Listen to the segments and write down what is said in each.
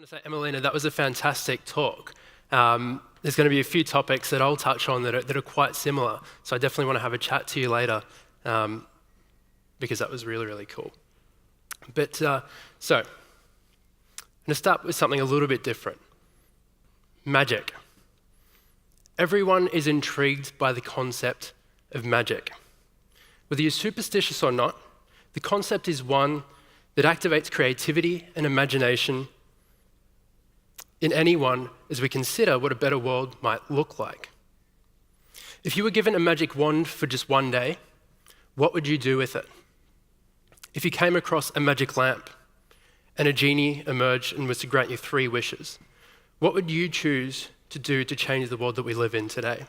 want to say, Emelina, that was a fantastic talk. There's going to be a few topics that I'll touch on that are quite similar, so I definitely want to have a chat to you later because that was really, really cool. But so, I'm going to start with something a little bit different. Magic. Everyone is intrigued by the concept of magic. Whether you're superstitious or not, the concept is one that activates creativity and imagination in anyone as we consider what a better world might look like. If you were given a magic wand for just one day, what would you do with it? If you came across a magic lamp and a genie emerged and was to grant you 3 wishes, what would you choose to do to change the world that we live in today?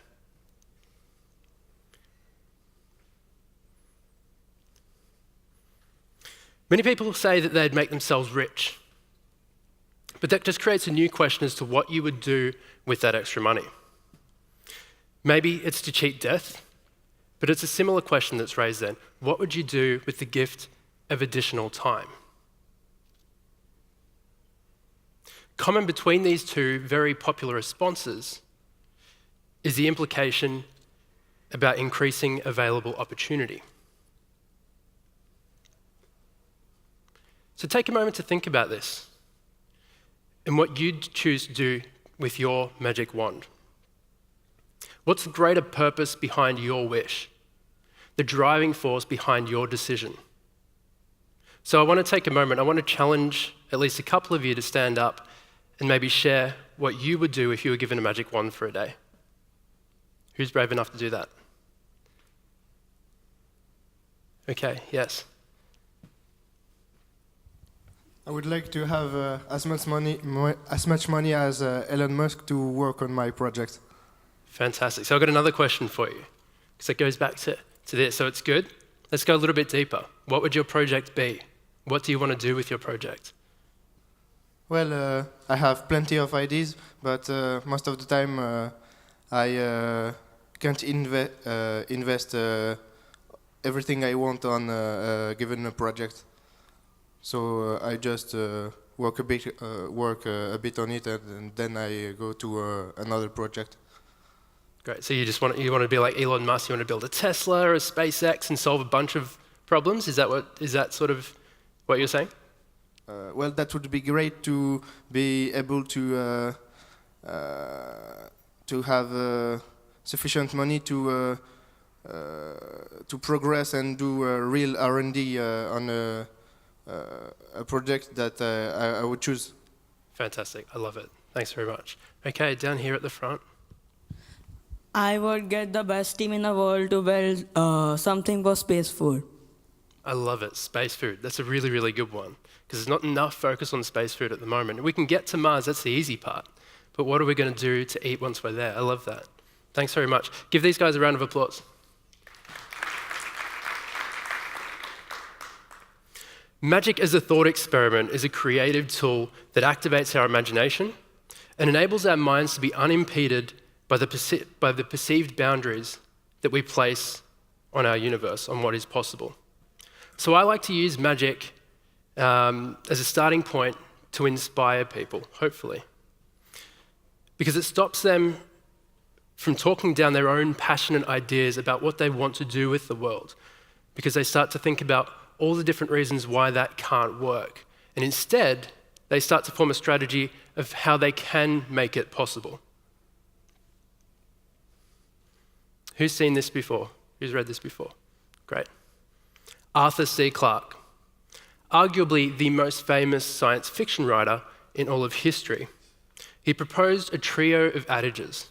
Many people say that they'd make themselves rich, but that just creates a new question as to what you would do with that extra money. Maybe it's to cheat death, but it's a similar question that's raised then. What would you do with the gift of additional time? Common between these two very popular responses is the implication about increasing available opportunity. So take a moment to think about this and what you'd choose to do with your magic wand. What's the greater purpose behind your wish? The driving force behind your decision? So I want to take a moment, I want to challenge at least a couple of you to stand up and maybe share what you would do if you were given a magic wand for a day. Who's brave enough to do that? Okay, yes. I would like to have as much money as Elon Musk to work on my project. Fantastic. So I've got another question for you, because it goes back to this. So it's good. Let's go a little bit deeper. What would your project be? What do you want to do with your project? Well, I have plenty of ideas, but most of the time I can't invest everything I want on a given project. So I just work a bit on it, and then I go to another project. Great. So you want to be like Elon Musk. You want to build a Tesla or a SpaceX and solve a bunch of problems. Is that sort of what you're saying? Well, that would be great to be able to have sufficient money to progress and do real R&D on a project that I would choose. Fantastic. I love it. Thanks very much. Okay, down here at the front. I would get the best team in the world to build something for space food. I love it. Space food. That's a really, really good one, because there's not enough focus on space food at the moment. We can get to Mars. That's the easy part. But what are we going to do to eat once we're there? I love that. Thanks very much. Give these guys a round of applause. Magic as a thought experiment is a creative tool that activates our imagination and enables our minds to be unimpeded by the perceived boundaries that we place on our universe, on what is possible. So I like to use magic as a starting point to inspire people, hopefully, because it stops them from talking down their own passionate ideas about what they want to do with the world, because they start to think about all the different reasons why that can't work. And instead, they start to form a strategy of how they can make it possible. Who's seen this before? Who's read this before? Great. Arthur C. Clarke, arguably the most famous science fiction writer in all of history. He proposed a trio of adages,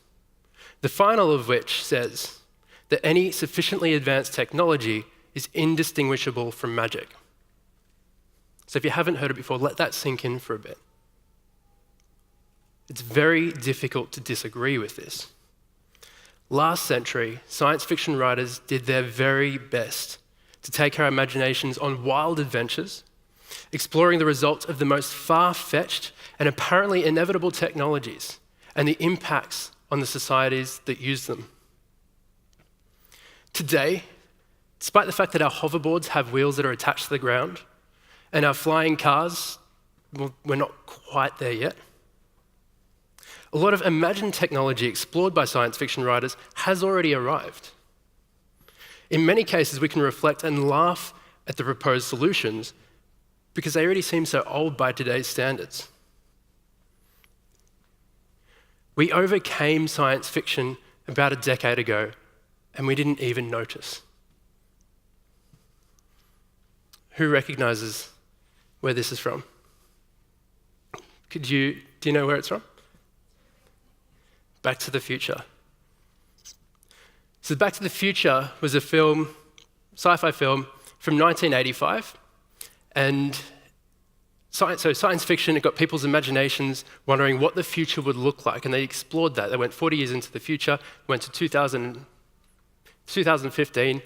the final of which says that any sufficiently advanced technology is indistinguishable from magic. So if you haven't heard it before, let that sink in for a bit. It's very difficult to disagree with this. Last century, science fiction writers did their very best to take our imaginations on wild adventures, exploring the results of the most far-fetched and apparently inevitable technologies and the impacts on the societies that use them. Today, despite the fact that our hoverboards have wheels that are attached to the ground, and our flying cars well, we're not quite there yet. A lot of imagined technology explored by science fiction writers has already arrived. In many cases, we can reflect and laugh at the proposed solutions because they already seem so old by today's standards. We overcame science fiction about a decade ago, and we didn't even notice. Who recognizes where this is from? Do you know where it's from? Back to the Future. So Back to the Future was a film, sci-fi film from 1985, and science fiction, it got people's imaginations wondering what the future would look like, and they explored that. They went 40 years into the future, went to 2015.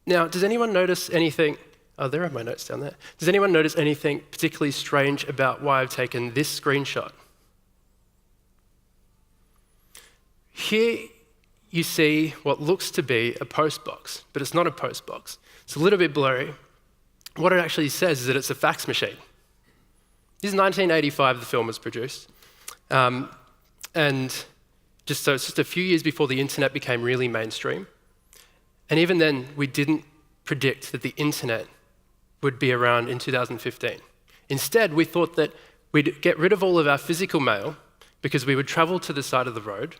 Now, does anyone notice anything? Oh, there are my notes down there. Does anyone notice anything particularly strange about why I've taken this screenshot? Here you see what looks to be a post box, but it's not a post box. It's a little bit blurry. What it actually says is that it's a fax machine. This is 1985, the film was produced. And it's just a few years before the internet became really mainstream. And even then, we didn't predict that the internet would be around in 2015. Instead, we thought that we'd get rid of all of our physical mail because we would travel to the side of the road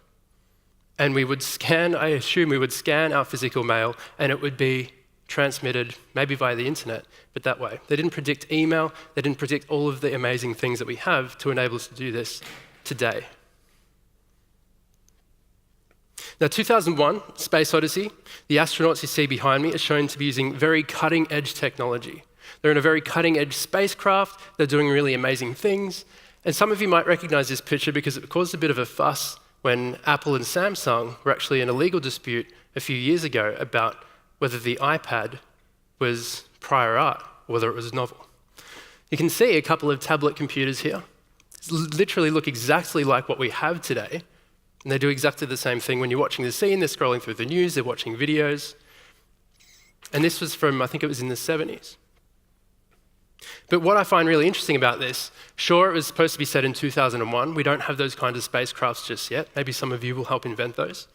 and we would scan our physical mail and it would be transmitted maybe via the internet, but that way. They didn't predict email, they didn't predict all of the amazing things that we have to enable us to do this today. Now, 2001, Space Odyssey, the astronauts you see behind me are shown to be using very cutting-edge technology. They're in a very cutting-edge spacecraft, they're doing really amazing things, and some of you might recognize this picture because it caused a bit of a fuss when Apple and Samsung were actually in a legal dispute a few years ago about whether the iPad was prior art or whether it was novel. You can see a couple of tablet computers here. They literally look exactly like what we have today, and they do exactly the same thing. When you're watching the scene, they're scrolling through the news, they're watching videos. And this was from, I think it was in the 70s. But what I find really interesting about this, sure, it was supposed to be set in 2001. We don't have those kind of spacecrafts just yet. Maybe some of you will help invent those.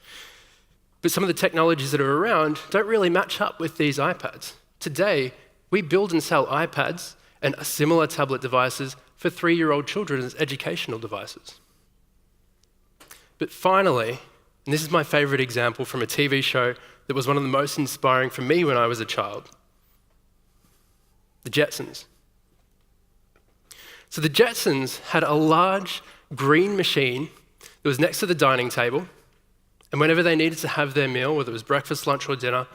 But some of the technologies that are around don't really match up with these iPads. Today, we build and sell iPads and similar tablet devices for 3-year-old children as educational devices. But finally, and this is my favorite example from a TV show that was one of the most inspiring for me when I was a child, the Jetsons. So the Jetsons had a large green machine that was next to the dining table, and whenever they needed to have their meal, whether it was breakfast, lunch, or dinner,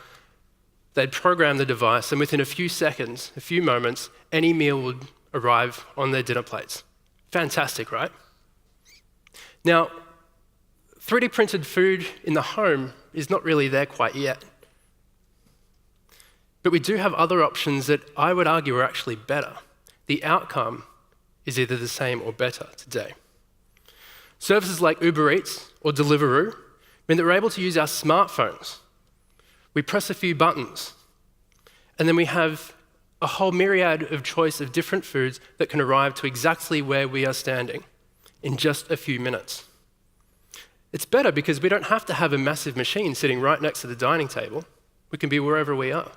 they'd program the device, and within a few seconds, a few moments, any meal would arrive on their dinner plates. Fantastic, right? Now, 3D printed food in the home is not really there quite yet. But we do have other options that I would argue are actually better. The outcome is either the same or better today. Services like Uber Eats or Deliveroo mean that we're able to use our smartphones. We press a few buttons, and then we have a whole myriad of choice of different foods that can arrive to exactly where we are standing in just a few minutes. It's better because we don't have to have a massive machine sitting right next to the dining table. We can be wherever we are.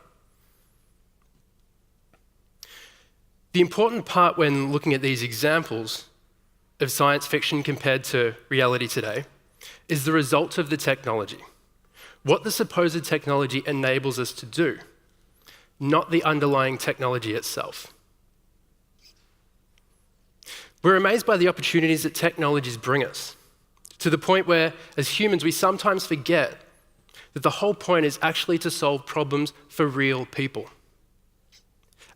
The important part when looking at these examples of science fiction compared to reality today is the result of the technology. What the supposed technology enables us to do, not the underlying technology itself. We're amazed by the opportunities that technologies bring us, to the point where, as humans, we sometimes forget that the whole point is actually to solve problems for real people.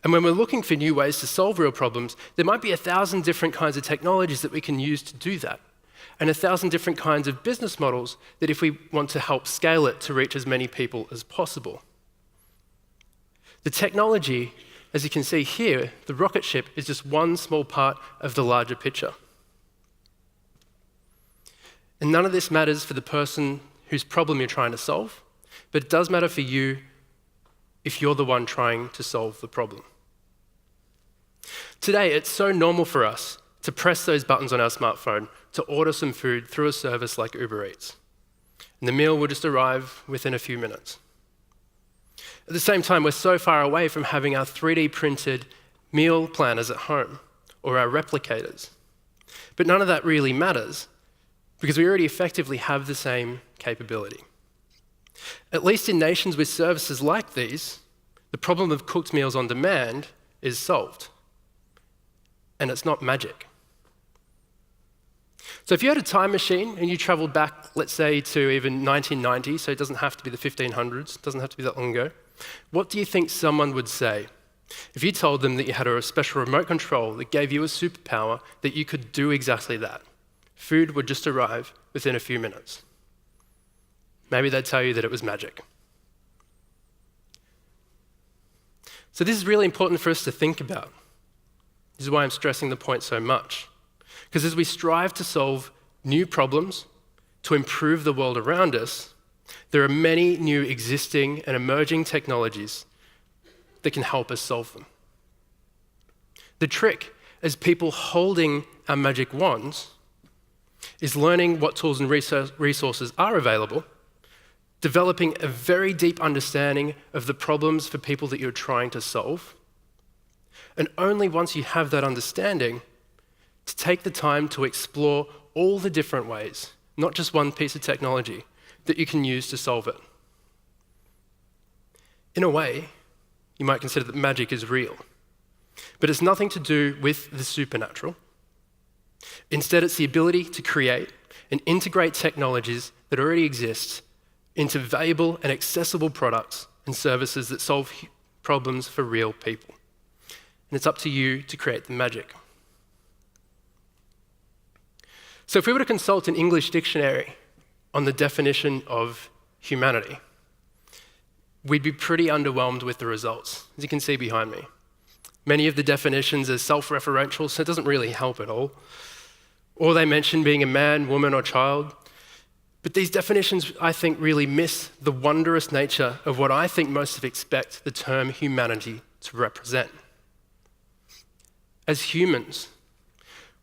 And when we're looking for new ways to solve real problems, there might be 1,000 different kinds of technologies that we can use to do that, and 1,000 different kinds of business models that if we want to help scale it to reach as many people as possible. The technology, as you can see here, the rocket ship is just one small part of the larger picture. And none of this matters for the person whose problem you're trying to solve, but it does matter for you if you're the one trying to solve the problem. Today, it's so normal for us to press those buttons on our smartphone to order some food through a service like Uber Eats. And the meal will just arrive within a few minutes. At the same time, we're so far away from having our 3D printed meal planners at home or our replicators. But none of that really matters because we already effectively have the same capability. At least in nations with services like these, the problem of cooked meals on demand is solved. And it's not magic. So if you had a time machine and you traveled back, let's say, to even 1990, so it doesn't have to be the 1500s, it doesn't have to be that long ago, what do you think someone would say if you told them that you had a special remote control that gave you a superpower that you could do exactly that? Food would just arrive within a few minutes. Maybe they'd tell you that it was magic. So this is really important for us to think about. This is why I'm stressing the point so much. Because as we strive to solve new problems, to improve the world around us, there are many new existing and emerging technologies that can help us solve them. The trick, as people holding our magic wands, is learning what tools and resources are available, developing a very deep understanding of the problems for people that you're trying to solve, and only once you have that understanding, to take the time to explore all the different ways, not just one piece of technology, that you can use to solve it. In a way, you might consider that magic is real, but it's nothing to do with the supernatural. Instead, it's the ability to create and integrate technologies that already exist into valuable and accessible products and services that solve problems for real people. And it's up to you to create the magic. So if we were to consult an English dictionary on the definition of humanity, we'd be pretty underwhelmed with the results, as you can see behind me. Many of the definitions are self-referential, so it doesn't really help at all. Or they mention being a man, woman, or child. But these definitions, I think, really miss the wondrous nature of what I think most of expect the term humanity to represent. As humans,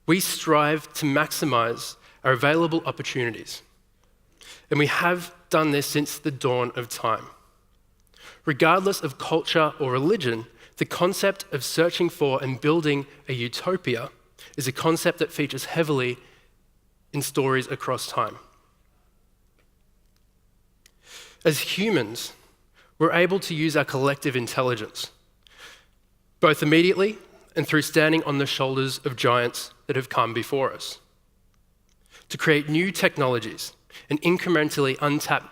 we strive to maximize our available opportunities. And we have done this since the dawn of time. Regardless of culture or religion, the concept of searching for and building a utopia is a concept that features heavily in stories across time. As humans, we're able to use our collective intelligence, both immediately and through standing on the shoulders of giants that have come before us, to create new technologies and incrementally untap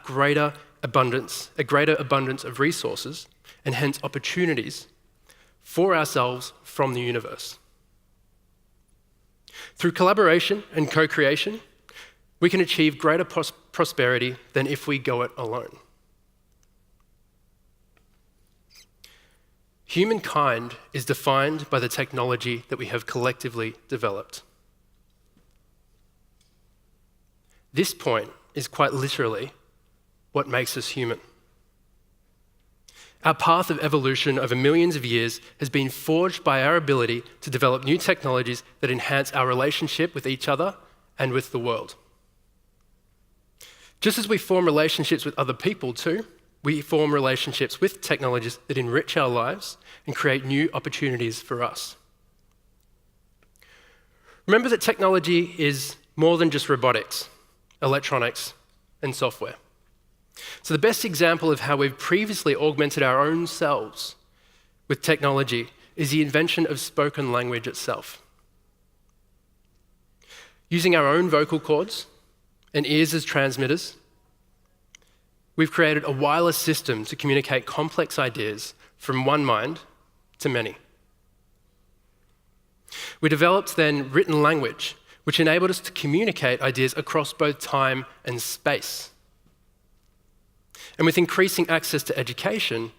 a greater abundance of resources and hence opportunities for ourselves from the universe. Through collaboration and co-creation, we can achieve greater prosperity than if we go it alone. Humankind is defined by the technology that we have collectively developed. This point is quite literally what makes us human. Our path of evolution over millions of years has been forged by our ability to develop new technologies that enhance our relationship with each other and with the world. Just as we form relationships with other people too, we form relationships with technologies that enrich our lives and create new opportunities for us. Remember that technology is more than just robotics, electronics, and software. So the best example of how we've previously augmented our own selves with technology is the invention of spoken language itself. Using our own vocal cords and ears as transmitters, we've created a wireless system to communicate complex ideas from one mind to many. We developed then written language, which enabled us to communicate ideas across both time and space. And with increasing access to education,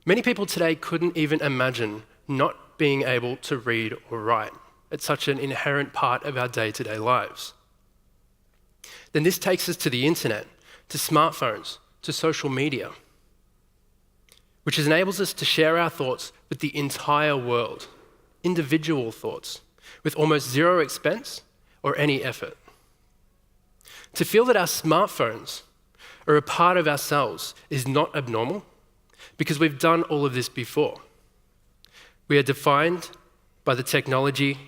many people today couldn't even imagine not being able to read or write. It's such an inherent part of our day-to-day lives. Then this takes us to the internet, to smartphones, to social media, which enables us to share our thoughts with the entire world individual thoughts, with almost zero expense or any effort. To feel that our smartphones are a part of ourselves is not abnormal, because we've done all of this before. We are defined by the technology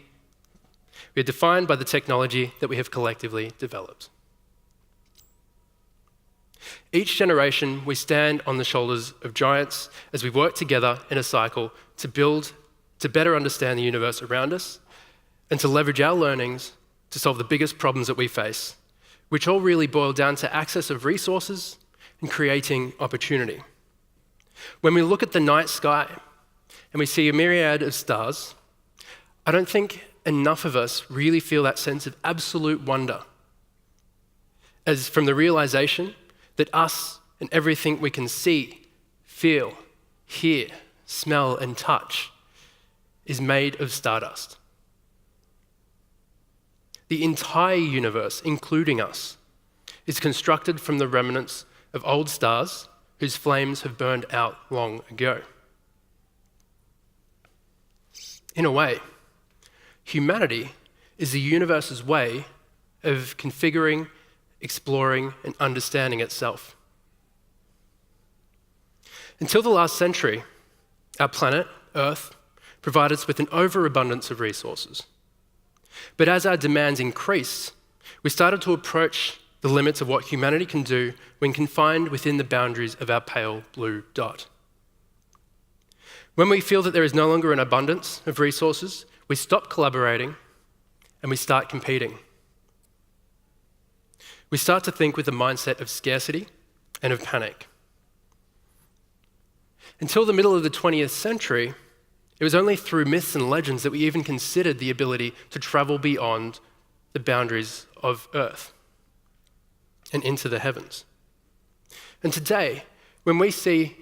that we have collectively developed. Each generation, we stand on the shoulders of giants as we work together in a cycle to better understand the universe around us and to leverage our learnings to solve the biggest problems that we face, which all really boil down to access of resources and creating opportunity. When we look at the night sky and we see a myriad of stars, I don't think enough of us really feel that sense of absolute wonder, as from the realization that us and everything we can see, feel, hear, smell, and touch is made of stardust. The entire universe, including us, is constructed from the remnants of old stars whose flames have burned out long ago. In a way, humanity is the universe's way of configuring, exploring, and understanding itself. Until the last century, our planet, Earth, provided us with an overabundance of resources. But as our demands increased, we started to approach the limits of what humanity can do when confined within the boundaries of our pale blue dot. When we feel that there is no longer an abundance of resources, we stop collaborating and we start competing. We start to think with a mindset of scarcity and of panic. Until the middle of the 20th century, it was only through myths and legends that we even considered the ability to travel beyond the boundaries of Earth and into the heavens. And today, when we see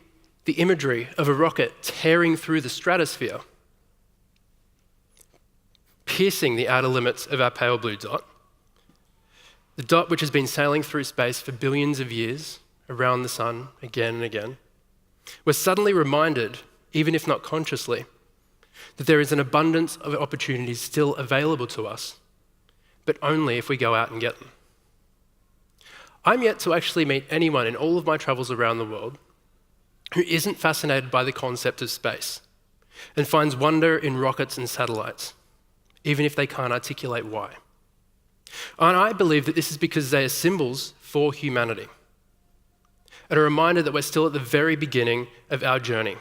the imagery of a rocket tearing through the stratosphere, piercing the outer limits of our pale blue dot, the dot which has been sailing through space for billions of years around the sun again and again, we're suddenly reminded, even if not consciously, that there is an abundance of opportunities still available to us, but only if we go out and get them. I'm yet to actually meet anyone in all of my travels around the world who isn't fascinated by the concept of space and finds wonder in rockets and satellites, even if they can't articulate why. And I believe that this is because they are symbols for humanity and a reminder that we're still at the very beginning of our journey.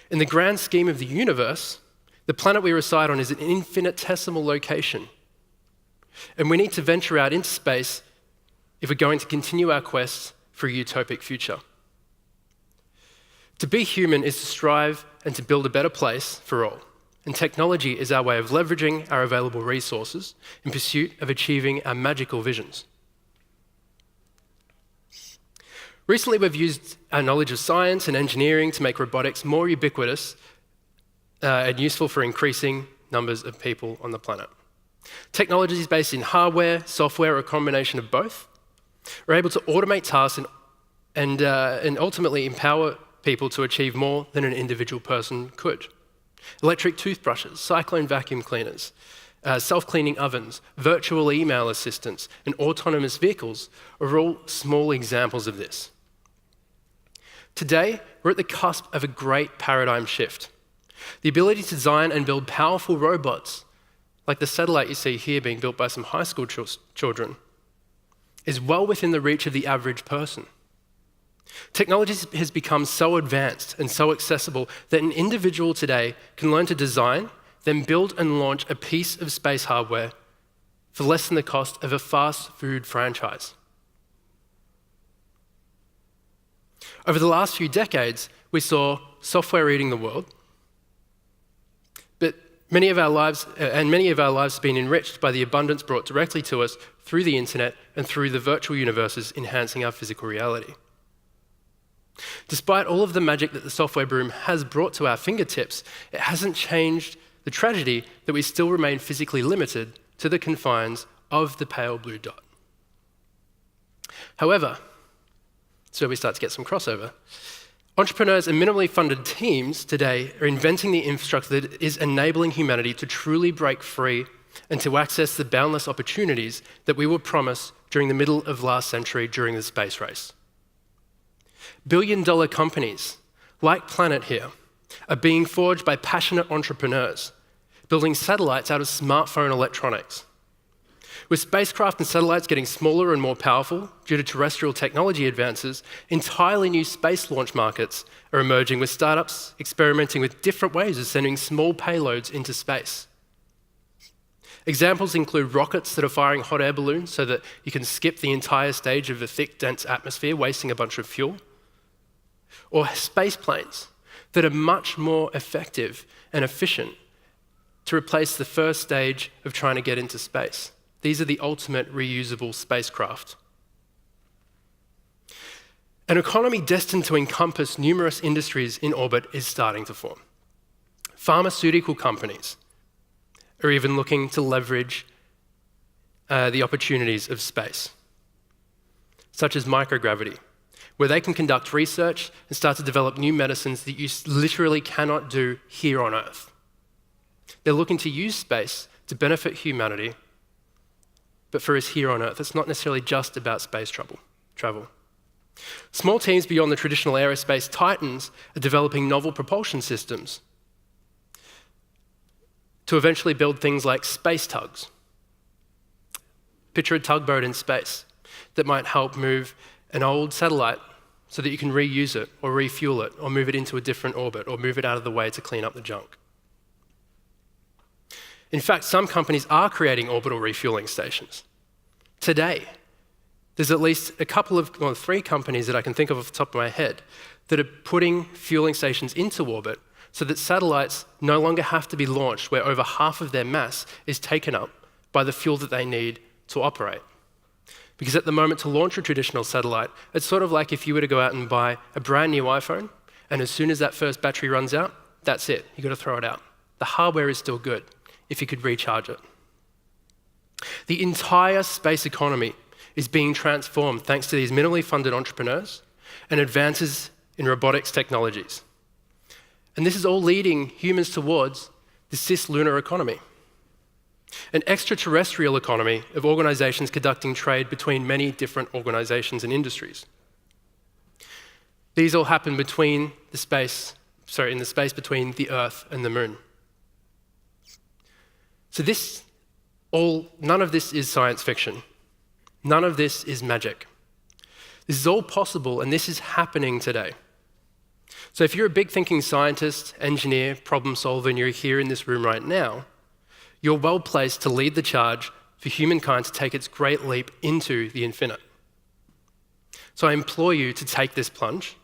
In the grand scheme of the universe, the planet we reside on is an infinitesimal location, and we need to venture out into space if we're going to continue our quest for a utopic future. To be human is to strive and to build a better place for all. And technology is our way of leveraging our available resources in pursuit of achieving our magical visions. Recently, we've used our knowledge of science and engineering to make robotics more ubiquitous and useful for increasing numbers of people on the planet. Technologies based in hardware, software, or a combination of both are able to automate tasks and ultimately empower people to achieve more than an individual person could. Electric toothbrushes, cyclone vacuum cleaners, self-cleaning ovens, virtual email assistants, and autonomous vehicles are all small examples of this. Today, we're at the cusp of a great paradigm shift. The ability to design and build powerful robots, like the satellite you see here being built by some high school children, is well within the reach of the average person. Technology has become so advanced and so accessible that an individual today can learn to design, then build and launch a piece of space hardware for less than the cost of a fast food franchise. Over the last few decades, we saw software eating the world, but many of our lives have been enriched by the abundance brought directly to us through the internet and through the virtual universes enhancing our physical reality. Despite all of the magic that the software boom has brought to our fingertips, it hasn't changed the tragedy that we still remain physically limited to the confines of the pale blue dot. However, so we start to get some crossover, Entrepreneurs and minimally funded teams today are inventing the infrastructure that is enabling humanity to truly break free and to access the boundless opportunities that we were promised during the middle of last century during the space race. Billion-dollar companies, like Planet here, are being forged by passionate entrepreneurs, building satellites out of smartphone electronics. With spacecraft and satellites getting smaller and more powerful due to terrestrial technology advances, entirely new space launch markets are emerging, with startups experimenting with different ways of sending small payloads into space. Examples include rockets that are firing hot air balloons so that you can skip the entire stage of a thick, dense atmosphere, wasting a bunch of fuel, or space planes that are much more effective and efficient to replace the first stage of trying to get into space. These are the ultimate reusable spacecraft. An economy destined to encompass numerous industries in orbit is starting to form. Pharmaceutical companies are even looking to leverage the opportunities of space, such as microgravity, where they can conduct research and start to develop new medicines that you literally cannot do here on Earth. They're looking to use space to benefit humanity, but for us here on Earth, it's not necessarily just about space travel. Small teams beyond the traditional aerospace titans are developing novel propulsion systems to eventually build things like space tugs. Picture a tugboat in space that might help move an old satellite so that you can reuse it or refuel it or move it into a different orbit or move it out of the way to clean up the junk. In fact, some companies are creating orbital refueling stations. Today, there's at least three companies that I can think of off the top of my head that are putting fueling stations into orbit so that satellites no longer have to be launched where over half of their mass is taken up by the fuel that they need to operate. Because at the moment, to launch a traditional satellite, it's sort of like if you were to go out and buy a brand new iPhone, and as soon as that first battery runs out, that's it, you've got to throw it out. The hardware is still good if you could recharge it. The entire space economy is being transformed thanks to these minimally funded entrepreneurs and advances in robotics technologies. And this is all leading humans towards the cislunar economy, an extraterrestrial economy of organizations conducting trade between many different organizations and industries. These all happen in the space between the Earth and the Moon. So none of this is science fiction. None of this is magic. This is all possible, and this is happening today. So if you're a big thinking scientist, engineer, problem solver, and you're here in this room right now, you're well placed to lead the charge for humankind to take its great leap into the infinite. So I implore you to take this plunge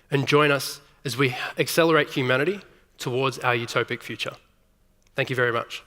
and join us as we accelerate humanity towards our utopic future. Thank you very much.